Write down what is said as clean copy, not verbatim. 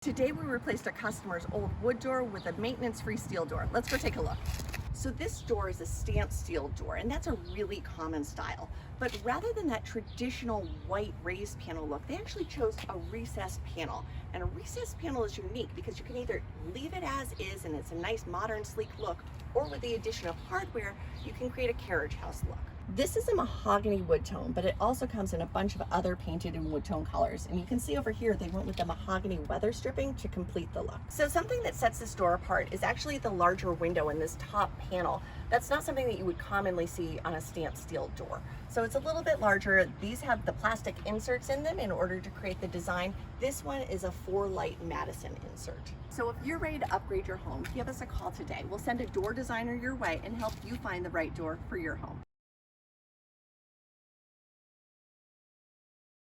Today we replaced a customer's old wood door with a maintenance-free steel door. Let's go take a look. So this door is a stamped steel door, and that's a really common style. But rather than that traditional white raised panel look, they actually chose a recessed panel. And a recessed panel is unique because you can either leave it as is and it's a nice modern sleek look, or with the addition of hardware, you can create a carriage house look. This is a mahogany wood tone, but it also comes in a bunch of other painted and wood tone colors. And you can see over here, they went with the mahogany weather stripping to complete the look. So something that sets this door apart is actually the larger window in this top panel. That's not something that you would commonly see on a stamped steel door. So it's a little bit larger. These have the plastic inserts in them in order to create the design. This one is a 4-light Madison insert. So if you're ready to upgrade your home, give us a call today. We'll send a door designer your way and help you find the right door for your home.